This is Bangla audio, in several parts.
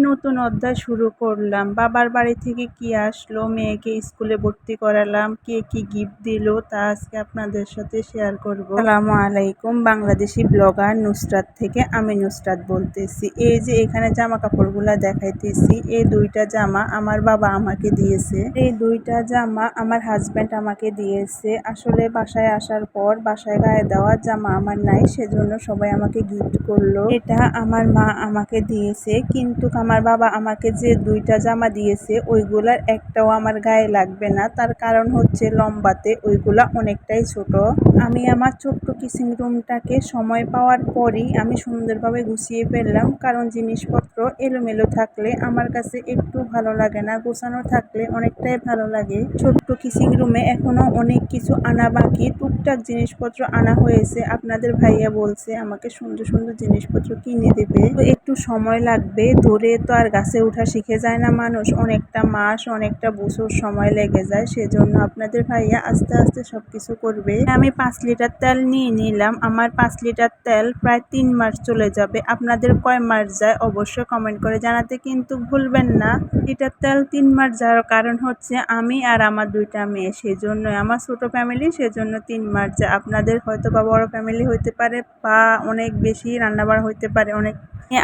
নতুন অধ্যায় শুরু করলাম। বাবার বাড়ি থেকে কি আসলো, মেয়েকে স্কুলে ভর্তি করালাম, কে কি গিফট দিল তা আজকে আপনাদের সাথে শেয়ার করব। আসসালামু আলাইকুম, বাংলাদেশি ব্লগার নুসরাত থেকে আমি নুসরাত বলতেছি। এই যে এখানে জামা কাপড়গুলা দেখাইতেছি, এই দুইটা জামা আমার বাবা আমাকে দিয়েছে। এই দুইটা জামা আমার হাজব্যান্ড আমাকে দিয়েছে। আসলে বাসায় আসার পর বাসায় গায়ে দেওয়ার জামা আমার নাই, সেজন্য সবাই আমাকে গিফট করলো। এটা আমার মা আমাকে দিয়েছে, কিন্তু আমার বাবা আমাকে যে দুইটা জামা দিয়েছে ওইগুলার একটাও আমার গায়ে লাগবে না। তার কারণ হচ্ছে লম্বাতে ওইগুলা অনেকটাই ছোট। আমি আমার ছোট্ট কিচিং রুমটাকে সময় পাওয়ার পরই আমি সুন্দরভাবে গুছিয়ে ফেললাম, কারণ জিনিসপত্র এলোমেলো থাকলে আমার কাছে একটু ভালো লাগে না, গোছানো থাকলে অনেকটাই ভালো লাগে। ছোট্ট কিচিং রুমে এখনো অনেক কিছু আনা বাকি, টুকটাক জিনিসপত্র আনা হয়েছে। আপনাদের ভাইয়া বলছে আমাকে সুন্দর সুন্দর জিনিসপত্র কিনে দেবে, তো একটু সময় লাগবে। ধরে তো আর গাছে ওঠা শিখে যায় না মানুষ, অনেকটা মাস অনেকটা বছর সময় লেগে যায়। সেজন্য আপনাদের ভাইয়া আস্তে আস্তে সবকিছু করবে। আমি 5 লিটার তেল নিয়ে নিলাম। আমার 5 লিটার তেল প্রায় 3 মাস চলে যাবে। আপনাদের কয় মাস যায় অবশ্যই কমেন্ট করে জানাতে কিন্তু ভুলবেন না। লিটার তেল 3 মাস যাওয়ার কারণ হচ্ছে আমি আর আমার দুইটা মেয়ে, সেজন্য আমার ছোট ফ্যামিলি, সেজন্য 3 মাস যায়। আপনাদের হয়তো বা বড় ফ্যামিলি হইতে পারে বা অনেক বেশি রান্নাবাড়া হইতে পারে,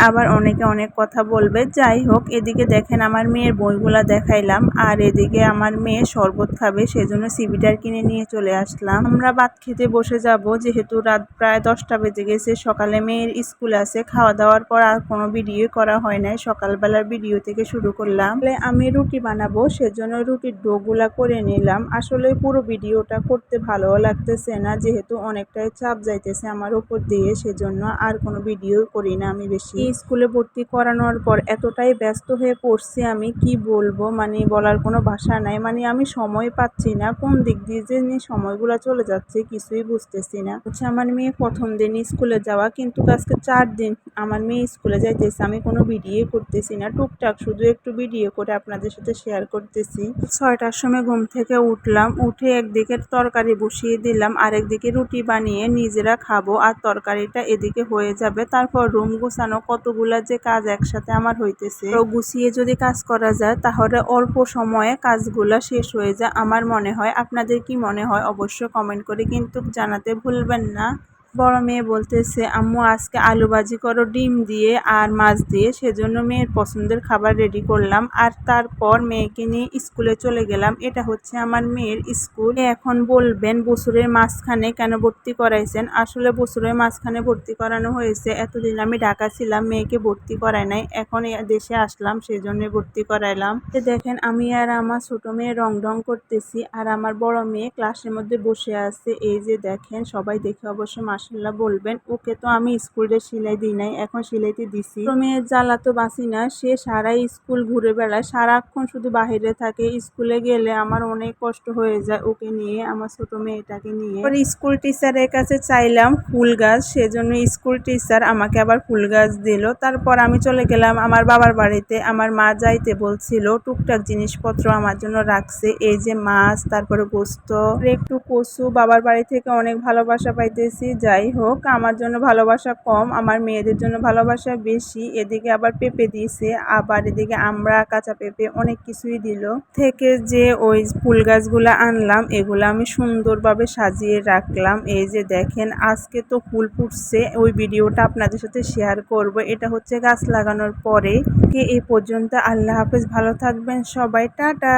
আবার অনেকে অনেক কথা বলবে। যাই হোক, এদিকে দেখেন আমার মেয়ের বইগুলা দেখাইলাম, আর এদিকে আমার মেয়ে শরবত খাবে, সেজন্য সিবিটার কিনে নিয়ে চলে আসলাম। আমরা ভাত খেতে বসে যাব, যেহেতু রাত প্রায় 10টা বেজে গেছে। সকালে মেয়ের স্কুল আছে। খাওয়া দাওয়ার পর আর কোনো ভিডিও করা হয় নাই, সকালবেলার ভিডিও থেকে শুরু করলাম। আমি রুটি বানাবো, সেজন্য রুটির ডোগুলা করে নিলাম। আসলে পুরো ভিডিওটা করতে ভালো লাগতেছে না, যেহেতু অনেকটাই চাপ যাইতেছে আমার উপর দিয়ে, সেজন্য আর কোনো ভিডিও করি না আমি বেশি। স্কুলে ভর্তি করানোর পর এতটাই ব্যস্ত হয়ে পড়ছি, আমি কি বলবো, বলার কোনো ভাষা নাই। আমি সময় পাচ্ছি না, কোন দিক দিয়ে যে সময়গুলো চলে যাচ্ছে কিছুই বুঝতেছি না। আমার মেয়ে প্রথম দিন স্কুলে যাওয়া, কিন্তু আজকে 4 দিন আমার মেয়ে স্কুলে যাইতেছে, আমি কোনো ভিডিও করতেছি না। টুকটাক শুধু একটু ভিডিও করে আপনাদের সাথে শেয়ার করতেছি। 6টার সময় ঘুম থেকে উঠলাম, উঠে একদিকে তরকারি বসিয়ে দিলাম, আরেকদিকে রুটি বানিয়ে নিজেরা খাবো, আর তরকারিটা এদিকে হয়ে যাবে। তারপর রুম গুছানো, কতগুলা যে কাজ একসাথে আমার হইতেছে। তো গুছিয়ে যদি কাজ করা যায় তাহলে অল্প সময়ে কাজগুলা শেষ হয়ে যায় আমার মনে হয়। আপনাদের কি মনে হয় অবশ্যই কমেন্ট করে কিন্তু জানাতে ভুলবেন না। বড় মেয়ে বলতেছে আম্মু আজকে আলু ভাজি করো ডিম দিয়ে আর মাছ দিয়ে, সেজন্য মেয়ের পছন্দের খাবার রেডি করলাম। আর তারপর মেয়েকে নিয়ে স্কুলে চলে গেলাম। এটা হচ্ছে আমার মেয়ের স্কুল। এখন বলবেন বছরের মাঝখানে কেন ভর্তি করাইছেন? আসলে বছরের মাঝখানে ভর্তি করানো হয়েছে, এতদিন আমি ঢাকা ছিলাম, মেয়েকে ভর্তি করাই নাই, এখন দেশে আসলাম সেজন্য ভর্তি করাইলাম। দেখেন আমি আর আমার ছোট মেয়ে রং করতেছি, আর আমার বড় মেয়ে ক্লাসের মধ্যে বসে আছে। এই যে দেখেন, সবাই দেখে অবশ্য মাশাআল্লাহ বলবেন। ওকে তো আমি স্কুলে সেলাই দিই নাই, এখন সেলাইতে দিছি। তো মেয়ের জ্বালা তো বাঁচি না, সে সারাই স্কুল ঘুরে বেড়ায়, সারাক্ষণ শুধু বাহিরে থাকে। স্কুলে গেলে আমার অনেক কষ্ট হয়ে যায় ওকে নিয়ে, আমার ছোট মেয়েটাকে নিয়ে। স্কুল টিচারের কাছে চাইলাম ফুল গাছ, সেজন্য স্কুল টিচার আমাকে আবার ফুল গাছ দিল। তারপর আমি চলে গেলাম আমার বাবার বাড়িতে। আমার মা যাইতে বলছিল, টুকটাক জিনিসপত্র আমার জন্য রাখছে। এই যে মাছ, তারপরে গোস্ত, একটু কচু। বাবার বাড়ি থেকে অনেক ভালোবাসা পাইতেছি। যাই হোক, আমার জন্য ভালোবাসা কম, আমার মেয়েদের জন্য ভালোবাসা বেশি। এদিকে আবার পেঁপে দিয়েছে, আবার এদিকে আমরা কাঁচা পেঁপে অনেক কিছুই দিল। থেকে যে ওই ফুল গাছগুলা আনলাম, এগুলো আমি সুন্দরভাবে সাজিয়ে রাখলাম। এই যে দেখেন, আজকে তো ফুল ফুটছে, ওই ভিডিওটা আপনাদের সাথে শেয়ার করব। এটা হচ্ছে গাছ লাগানোর পরে। এই পর্যন্ত, আল্লাহ হাফেজ, ভালো থাকবেন সবাই, টাটা।